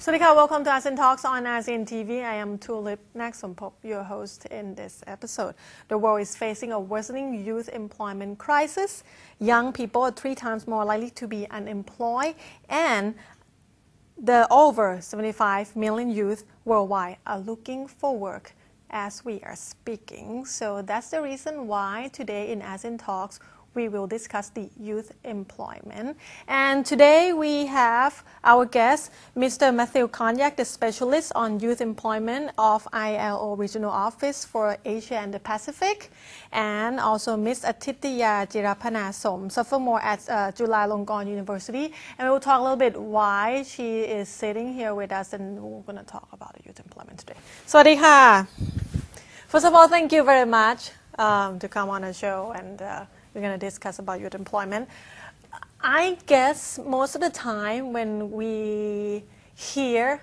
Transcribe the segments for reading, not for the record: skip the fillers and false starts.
Swadika, welcome to ASEAN Talks on ASEAN TV. I am Tulip Naksompop, your host in this episode. The world is facing a worsening youth employment crisis. Young people are 3 times more likely to be unemployed, and the over 75 million youth worldwide are looking for work as we are speaking. So that's the reason why today in ASEAN Talks we will discuss the youth employment. And today we have our guest, Mr. Matthew Konyak, the specialist on youth employment of ILO Regional Office for Asia and the Pacific, and also Ms. Atithya Jirapanasom, sophomore at Chulalongkorn University. And we will talk a little bit why she is sitting here with us, and we're going to talk about youth employment today. Swadika. First of all, thank you very much to come on the show, and we're going to discuss about youth employment. I guess most of the time when we hear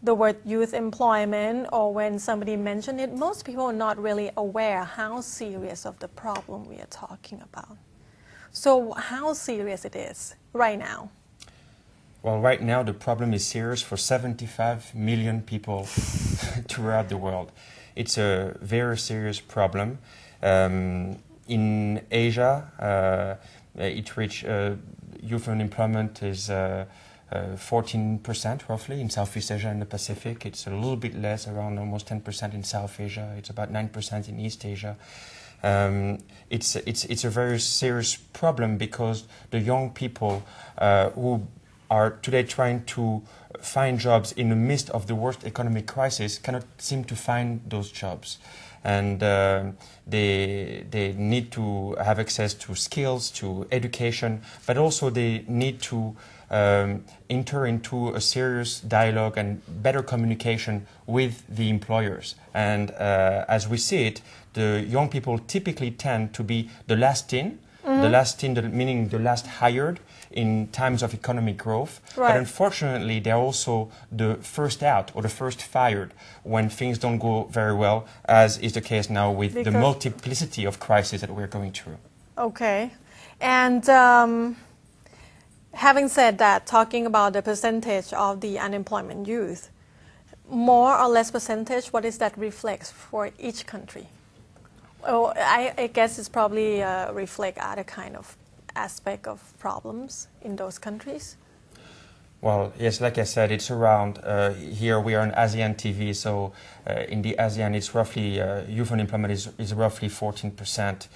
the word youth employment or when somebody mentions it, most people are not really aware how serious of the problem we are talking about. So how serious it is right now? Well, right now the problem is serious for 75 million people throughout the world. It's a very serious problem. In Asia, it reached youth unemployment is 14% roughly. In Southeast Asia and the Pacific, it's a little bit less, around almost 10% in South Asia. It's about 9% in East Asia. It's a very serious problem because the young people who are today trying to find jobs in the midst of the worst economic crisis cannot seem to find those jobs. And they need to have access to skills, to education, but also they need to enter into a serious dialogue and better communication with the employers. And as we see it, the young people typically tend to be the last in, meaning the last hired in times of economic growth. Right. But unfortunately, they're also the first out or the first fired when things don't go very well, as is the case now with the multiplicity of crises that we're going through. Okay. And having said that, talking about the percentage of the unemployment youth, more or less percentage, what is that reflects for each country? Oh, I guess it's probably reflect other kind of aspect of problems in those countries. Well, yes, like I said, it's around, here we are on ASEAN TV, so in the ASEAN it's roughly, youth unemployment is roughly 14%.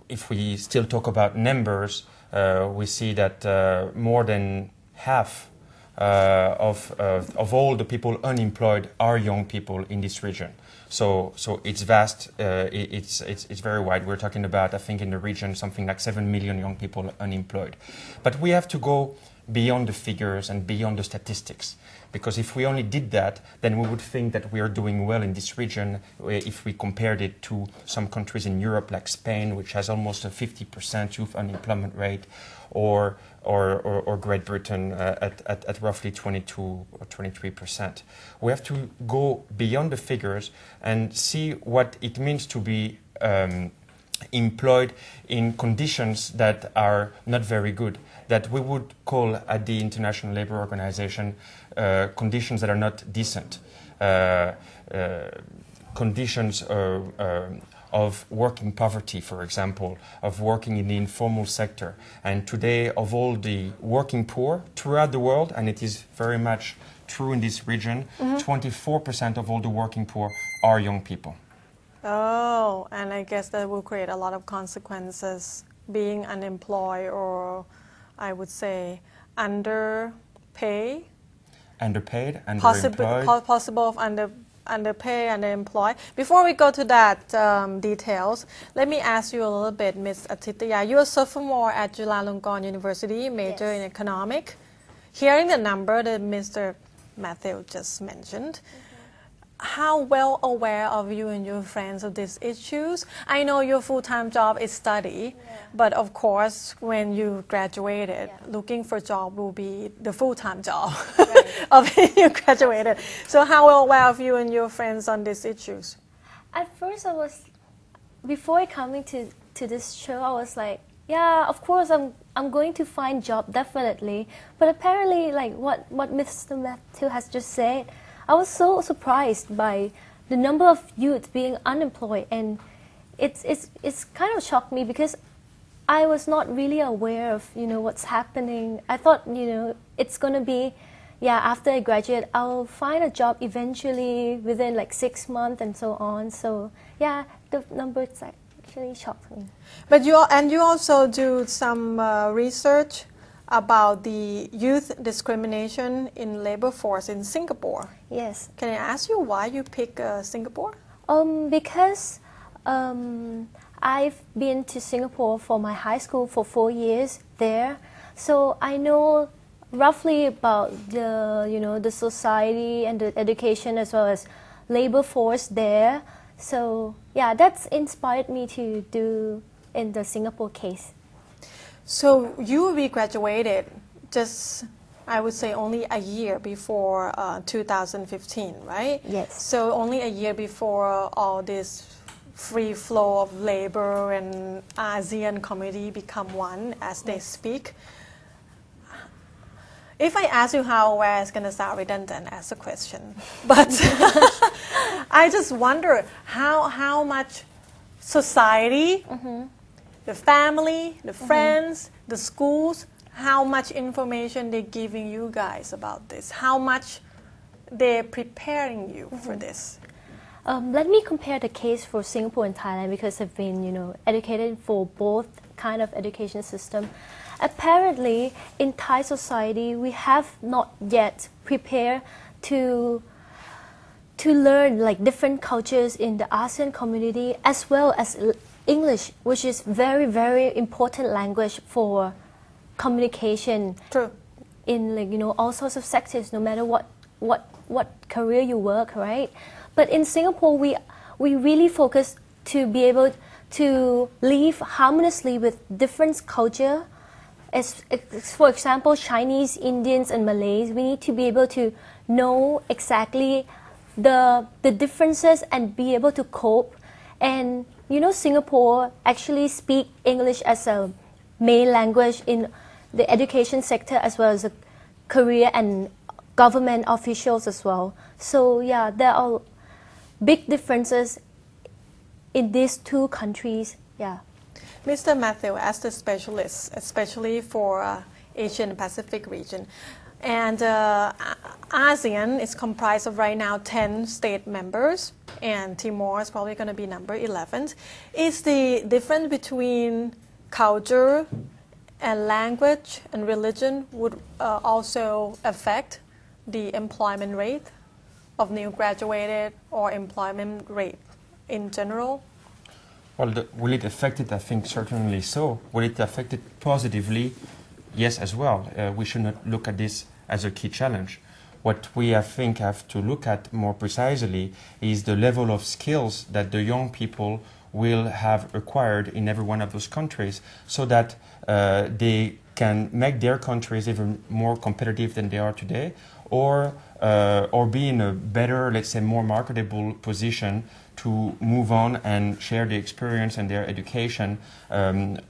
If we still talk about numbers, we see that more than half of all the people unemployed are young people in this region. So it's vast, it's very wide. We're talking about, I think in the region, something like 7 million young people unemployed. But we have to go beyond the figures and beyond the statistics. Because if we only did that, then we would think that we are doing well in this region if we compared it to some countries in Europe like Spain, which has almost a 50% youth unemployment rate, or Great Britain at roughly 22 or 23%. We have to go beyond the figures and see what it means to be employed in conditions that are not very good, that we would call at the International Labour Organization conditions that are not decent, conditions of working poverty, for example, of working in the informal sector. And today, of all the working poor throughout the world, and it is very much true in this region, 24% of all the working poor are young people. Oh, and I guess that will create a lot of consequences, being unemployed, or I would say underpaid, underemployed. Possible of underpaid, underemployed. Before we go to that details, let me ask you a little bit, Ms. Atithya. You're a sophomore at Chulalongkorn University, major in economic. Hearing the number that Mr. Matthew just mentioned, how well aware are you and your friends of these issues? I know your full-time job is study, but of course, when you graduated, looking for a job will be the full-time job of you graduated. So how well aware are you and your friends on these issues? At first, I was, before coming to this show, I was like, Yeah, of course, I'm going to find job definitely. But apparently, like what Mr. Matthew has just said, I was so surprised by the number of youth being unemployed, and it's kind of shocked me because I was not really aware of what's happening. I thought it's gonna be, yeah, after I graduate I'll find a job eventually within like 6 months and so on. So yeah, the numbers actually shocked me. But you also do some research about the youth discrimination in labor force in Singapore. Yes. Can I ask you why you pick Singapore? Because I've been to Singapore for my high school for 4 years there, so I know roughly about the society and the education as well as labor force there. So yeah, that's inspired me to do in the Singapore case. So you will be graduated just, I would say, only a year before 2015, right? Yes. So only a year before all this free flow of labor and ASEAN community become one as they speak. If I ask you how, well, it's going to sound redundant as a question, but I just wonder how much society, the family, the friends, the schools, how much information they're giving you guys about this, how much they're preparing you for this. Let me compare the case for Singapore and Thailand because I've been, educated for both kind of education system. Apparently, in Thai society, we have not yet prepared to learn like different cultures in the ASEAN community as well as English, which is very, very important language for communication. True. In all sorts of sectors, no matter what career you work, right? But in Singapore, we really focus to be able to live harmoniously with different culture. As for example, Chinese, Indians, and Malays, we need to be able to know exactly the differences and be able to cope. And Singapore actually speak English as a main language in the education sector as well as the career and government officials as well. So yeah, there are big differences in these two countries. Yeah. Mr. Matthew, as the specialist, especially for Asian Pacific region, and ASEAN is comprised of right now 10 state members, and Timor is probably going to be number 11. Is the difference between culture and language and religion would also affect the employment rate of new graduated or employment rate in general? Well, will it affect it? I think certainly so. Will it affect it positively? Yes, as well. We should not look at this as a key challenge. What we, I think, have to look at more precisely is the level of skills that the young people will have acquired in every one of those countries so that they can make their countries even more competitive than they are today, or be in a better, let's say, more marketable position to move on and share the experience and their education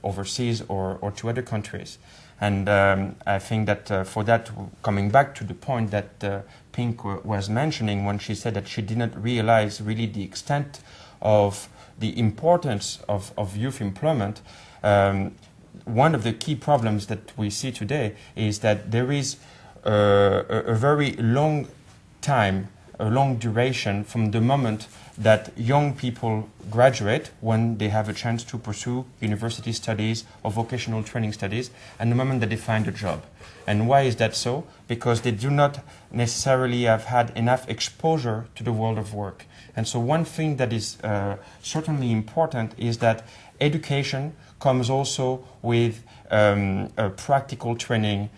overseas or to other countries. And I think that for that, coming back to the point that Pink was mentioning when she said that she did not realize really the extent of the importance of youth employment, one of the key problems that we see today is that there is a very long time, a long duration from the moment that young people graduate, when they have a chance to pursue university studies or vocational training studies, and the moment that they find a job. And why is that so? Because they do not necessarily have had enough exposure to the world of work. And so one thing that is certainly important is that education comes also with a practical training,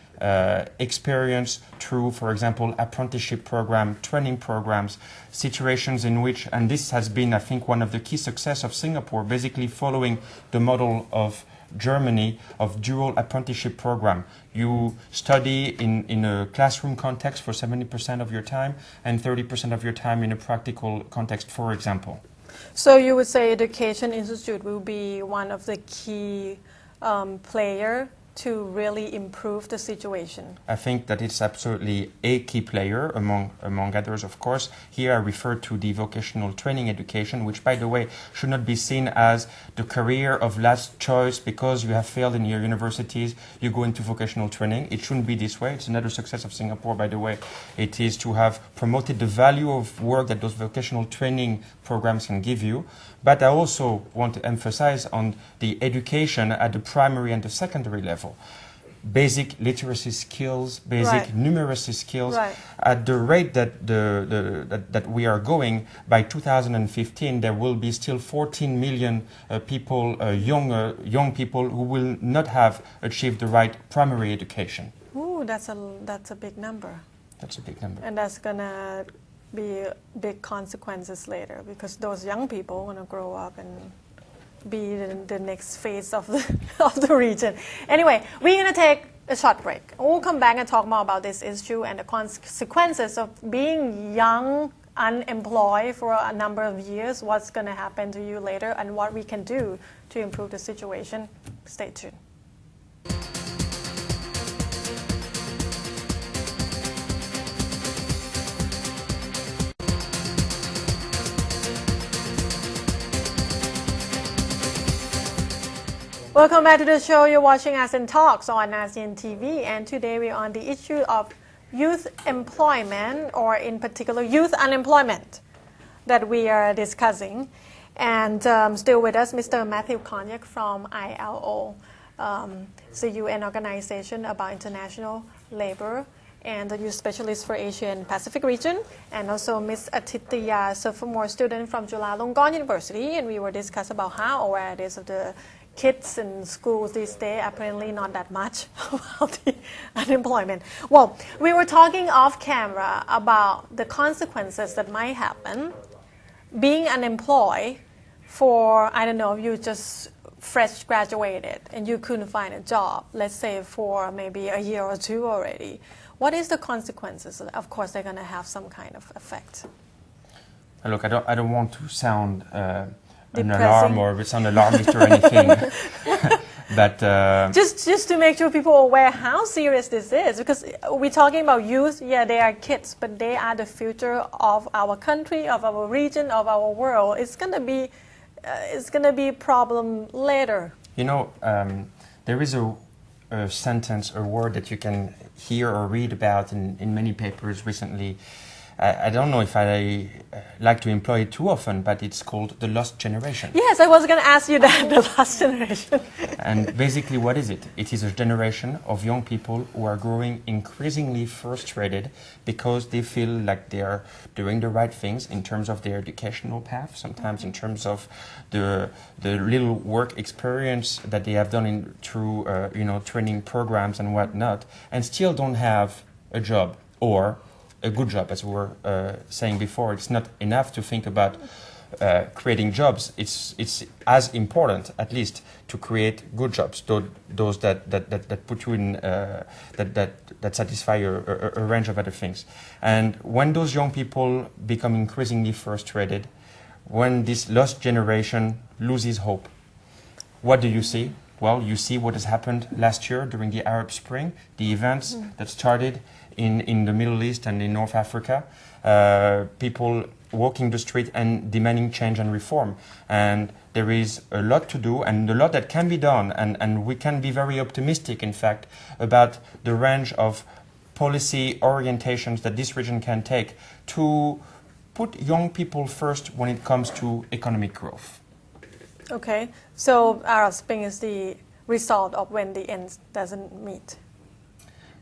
experience through, for example, apprenticeship program, training programs, situations in which, and this has been, I think, one of the key success of Singapore, basically following the model of Germany of dual apprenticeship program. You study in a classroom context for 70% of your time and 30% of your time in a practical context, for example. So you would say Education Institute will be one of the key player to really improve the situation? I think that it's absolutely a key player among others, of course. Here I refer to the vocational training education, which, by the way, should not be seen as the career of last choice because you have failed in your universities, you go into vocational training. It shouldn't be this way. It's another success of Singapore, by the way. It is to have promoted the value of work that those vocational training programs can give you. But I also want to emphasize on the education at the primary and the secondary level. Basic literacy skills, basic numeracy skills. At the rate that that we are going, by 2015 there will be still 14 million people, young people who will not have achieved the right primary education. Ooh, that's a big number. That's a big number. And that's gonna be big consequences later, because those young people want to grow up and be the next phase of the region. Anyway, we're going to take a short break. We'll come back and talk more about this issue and the consequences of being young, unemployed for a number of years, what's going to happen to you later, and what we can do to improve the situation. Stay tuned. Welcome back to the show. You're watching ASEAN Talks on ASEAN TV, and today we're on the issue of youth employment, or in particular youth unemployment, that we are discussing. And still with us, Mr. Matthew Konyak from ILO, it's a UN organization about international labor, and the youth specialist for Asia and Pacific region, and also Ms. Atitya, sophomore student from Chulalongkorn University, and we were discussing about how aware it is of the kids in schools these days, apparently not that much about the unemployment. Well, we were talking off camera about the consequences that might happen being unemployed for, I don't know, you just fresh graduated and you couldn't find a job, let's say for maybe a year or two already. What is the consequences? Of course, they're going to have some kind of effect. Look, I don't want to sound an alarm or sound alarmist or anything, but just to make sure people are aware how serious this is, because we're talking about youth. Yeah, they are kids, but they are the future of our country, of our region, of our world. It's gonna be a problem later. You know, there is a sentence, a word that you can hear or read about in many papers recently. I don't know if I like to employ it too often, but it's called the lost generation. Yes, I was going to ask you that, the lost generation. And basically, what is it? It is a generation of young people who are growing increasingly frustrated because they feel like they are doing the right things in terms of their educational path, sometimes in terms of the little work experience that they have done through training programs and whatnot, and still don't have a job or a good job. As we were saying before, it's not enough to think about creating jobs. It's as important, at least, to create good jobs, those that put you in that satisfy a range of other things. And when those young people become increasingly frustrated, when this lost generation loses hope, what do you see? Well, you see what has happened last year during the Arab Spring, the events that started in the Middle East and in North Africa, people walking the street and demanding change and reform. And there is a lot to do and a lot that can be done. And we can be very optimistic, in fact, about the range of policy orientations that this region can take to put young people first when it comes to economic growth. Okay, so Arab Spring is the result of when the end doesn't meet.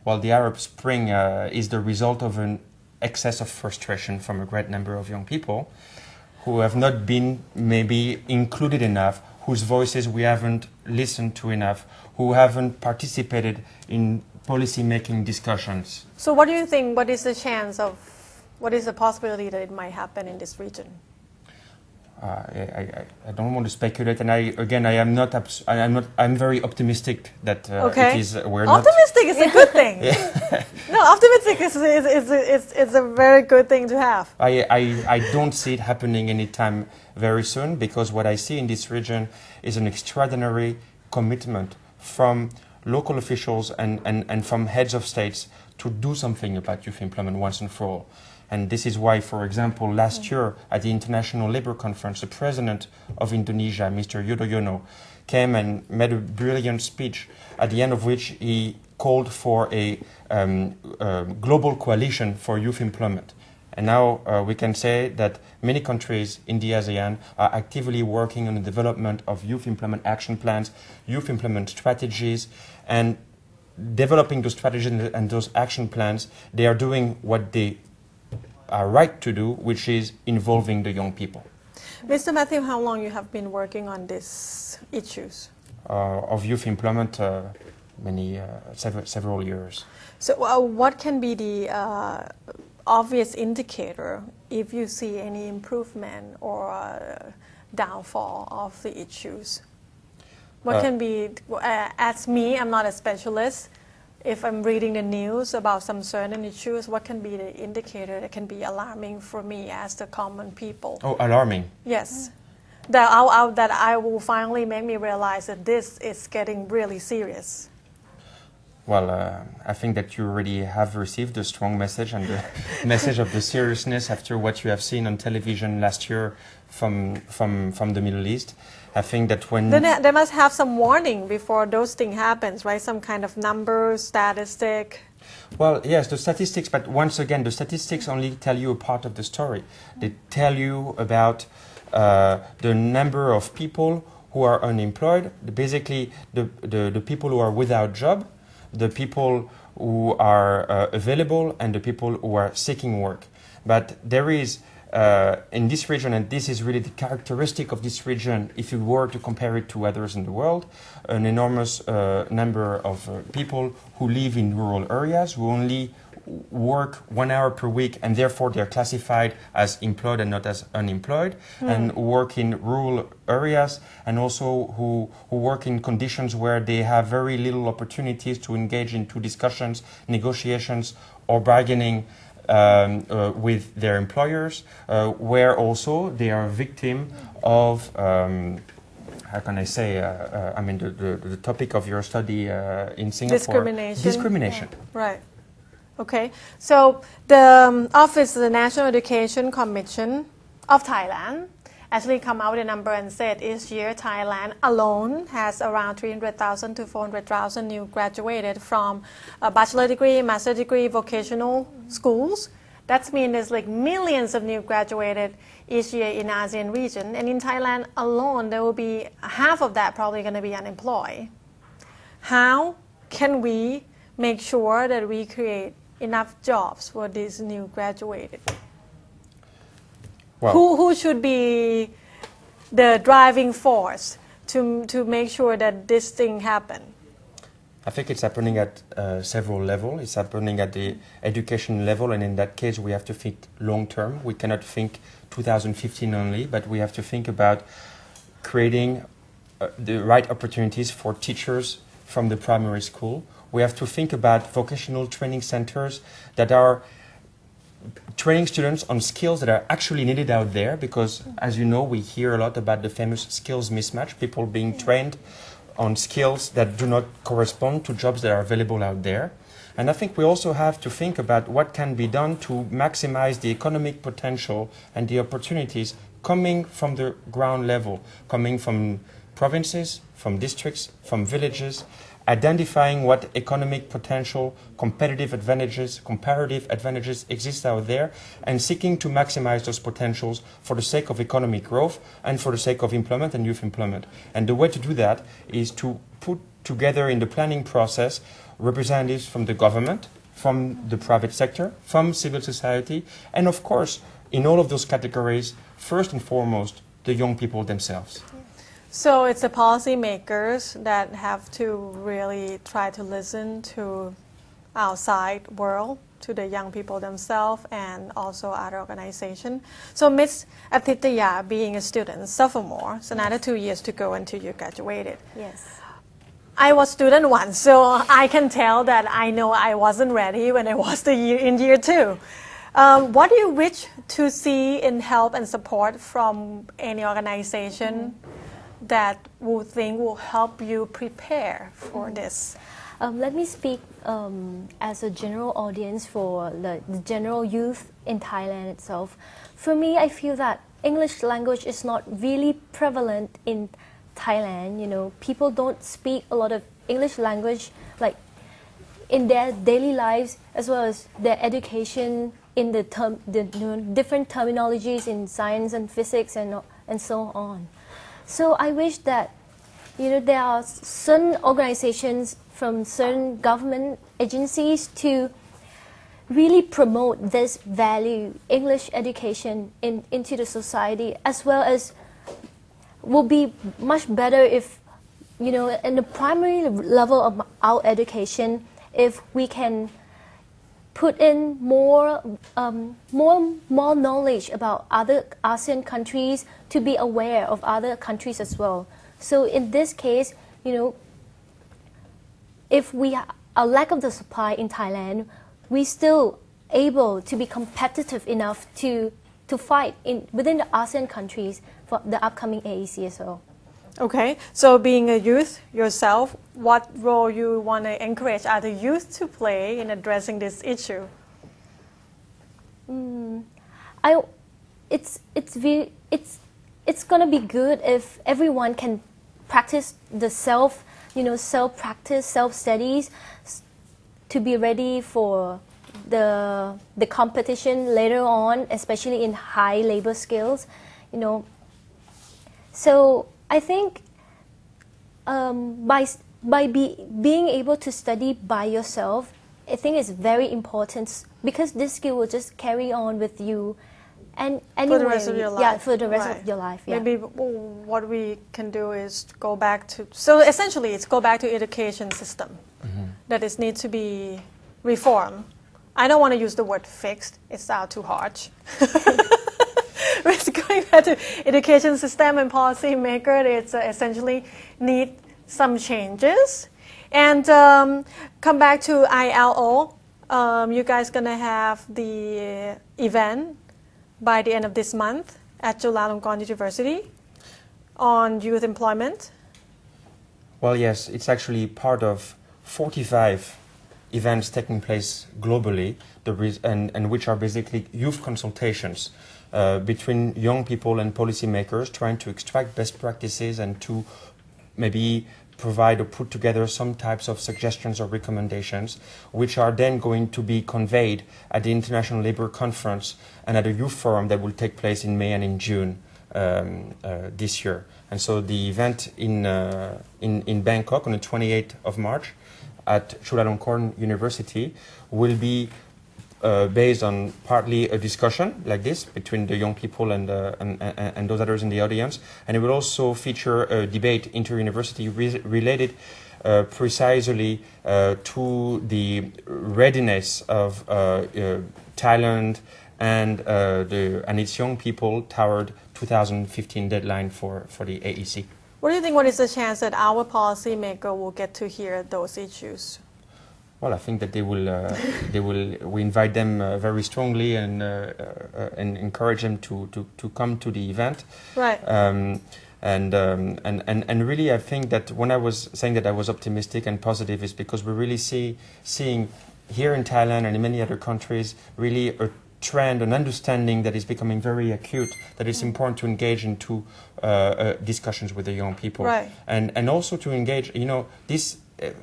Well, the Arab Spring is the result of an excess of frustration from a great number of young people who have not been maybe included enough, whose voices we haven't listened to enough, who haven't participated in policy-making discussions. So what do you think, what is the possibility that it might happen in this region? I don't want to speculate, and I'm very optimistic that okay. It is. Optimistic is a good thing. Yeah. No, optimistic is a very good thing to have. I don't see it happening anytime very soon, because what I see in this region is an extraordinary commitment from local officials and from heads of states to do something about youth employment once and for all. And this is why, for example, last year at the International Labour Conference, the president of Indonesia, Mr. Yudhoyono, came and made a brilliant speech, at the end of which he called for a global coalition for youth employment. And now we can say that many countries in the ASEAN are actively working on the development of youth employment action plans, youth employment strategies, and developing those strategies and those action plans. They are doing what they are right to do, which is involving the young people. Mr. Matthew, how long you have been working on these issues? Of youth employment, several years. So what can be the obvious indicator if you see any improvement or downfall of the issues? What can be, as me, I'm not a specialist, if I'm reading the news about some certain issues, what can be the indicator that can be alarming for me as the common people? Oh, alarming. Yes. That I will finally make me realize that this is getting really serious. Well, I think that you already have received a strong message and the message of the seriousness after what you have seen on television last year from the Middle East. I think that when... Then they must have some warning before those things happens, right? Some kind of numbers, statistic. Well, yes, the statistics, but once again, the statistics only tell you a part of the story. They tell you about the number of people who are unemployed, basically the people who are without job, the people who are available, and the people who are seeking work. But there is, in this region, and this is really the characteristic of this region, if you were to compare it to others in the world, an enormous number of people who live in rural areas, who only work 1 hour per week, and therefore they are classified as employed and not as unemployed, and work in rural areas, and also who work in conditions where they have very little opportunities to engage into discussions, negotiations, or bargaining with their employers, where also they are a victim of how can I say, I mean, the topic of your study in Singapore. Discrimination. Discrimination. Yeah. Right. Okay. So the Office of the National Education Commission of Thailand actually come out with a number and said each year Thailand alone has around 300,000 to 400,000 new graduated from a bachelor degree, master degree, vocational schools. That means there's like millions of new graduated each year in ASEAN region. And in Thailand alone, there will be half of that probably going to be unemployed. How can we make sure that we create enough jobs for these new graduated? Well, who should be the driving force to make sure that this thing happen? I think it's happening at several levels. It's happening at the education level, and in that case we have to think long term. We cannot think 2015 only, but we have to think about creating the right opportunities for teachers from the primary school. We have to think about vocational training centers that are training students on skills that are actually needed out there, because as you know, we hear a lot about the famous skills mismatch, people being trained on skills that do not correspond to jobs that are available out there. And I think we also have to think about what can be done to maximize the economic potential and the opportunities coming from the ground level, coming from provinces, from districts, from villages, identifying what economic potential, comparative advantages exist out there, and seeking to maximize those potentials for the sake of economic growth and for the sake of employment and youth employment. And the way to do that is to put together in the planning process representatives from the government, from the private sector, from civil society, and of course, in all of those categories, first and foremost, the young people themselves. So it's the policymakers that have to really try to listen to outside world, to the young people themselves, and also other organizations. So Ms. Atitaya, being a student, sophomore, so another 2 years to go until you graduated. Yes. I was student once, so I can tell that I know I wasn't ready when I was in year two. What do you wish to see in help and support from any organization that you think will help you prepare for this? Let me speak as a general audience for the general youth in Thailand itself. For me, I feel that English language is not really prevalent in Thailand. You know, people don't speak a lot of English language like in their daily lives, as well as their education in the different terminologies in science and physics and so on. So I wish that, you know, there are certain organizations from certain government agencies to really promote this value, English education, into the society, as well as will be much better if, you know, in the primary level of our education, if we can put in more knowledge about other ASEAN countries, to be aware of other countries as well. So in this case, you know, if we a lack of the supply in Thailand, we still able to be competitive enough to fight within the ASEAN countries for the upcoming AEC as well. Okay, so being a youth yourself, what role you want to encourage other youth to play in addressing this issue? It's gonna be good if everyone can practice the self-practice, self-studies, to be ready for the competition later on, especially in high labor skills, you know. So I think being able to study by yourself, I think is very important, because this skill will just carry on with you, and anyway, for the rest of your life. Yeah, for the rest of your life. Yeah. Maybe what we can do is go back to. So essentially, it's go back to education system that is need to be reformed. I don't want to use the word fixed. It sounds too harsh. It's going back to education system and policy maker. It's essentially need some changes. And come back to ILO. You guys gonna have the event by the end of this month at Chulalongkorn University on youth employment. Well, yes, it's actually part of 45 events taking place globally, and which are basically youth consultations between young people and policymakers, trying to extract best practices and to maybe provide or put together some types of suggestions or recommendations, which are then going to be conveyed at the International Labour Conference and at a youth forum that will take place in May and in June this year. And so the event in Bangkok on the 28th of March at Chulalongkorn University will be based on partly a discussion like this between the young people and those others in the audience, and it will also feature a debate inter-university related precisely to the readiness of Thailand and its young people toward 2015 deadline for the AEC. What do you think? What is the chance that our policymaker will get to hear those issues? Well, I think that we invite them very strongly and encourage them to come to the event. Right. And really, I think that when I was saying that I was optimistic and positive, is because we're really seeing here in Thailand and in many other countries really a trend, an understanding that is becoming very acute, that it's important to engage into discussions with the young people. Right. And also to engage, you know, this.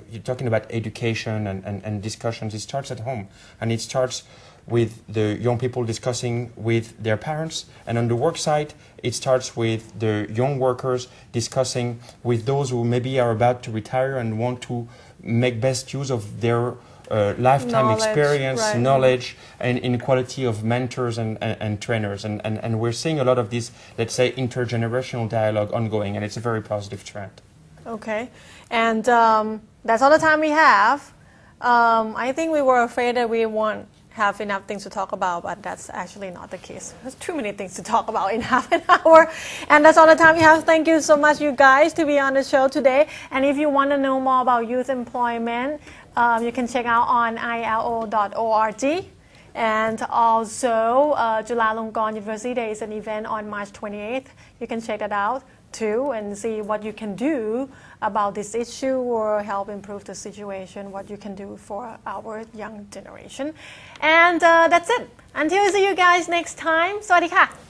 You're talking about education and discussions. It starts at home, and it starts with the young people discussing with their parents, and on the work site it starts with the young workers discussing with those who maybe are about to retire and want to make best use of their lifetime experience, right. Knowledge, and inequality of mentors and trainers, and we're seeing a lot of this, let's say, intergenerational dialogue ongoing, and it's a very positive trend. Okay, and that's all the time we have. I think we were afraid that we won't have enough things to talk about, but that's actually not the case. There's too many things to talk about in half an hour, and that's all the time we have. Thank you so much, you guys, to be on the show today. And if you want to know more about youth employment, you can check out on ilo.org. And also, Chulalongkorn University, there is an event on March 28th. You can check that out too and see what you can do about this issue or help improve the situation, what you can do for our young generation. And that's it. Until I see you guys next time. สวัสดีค่ะ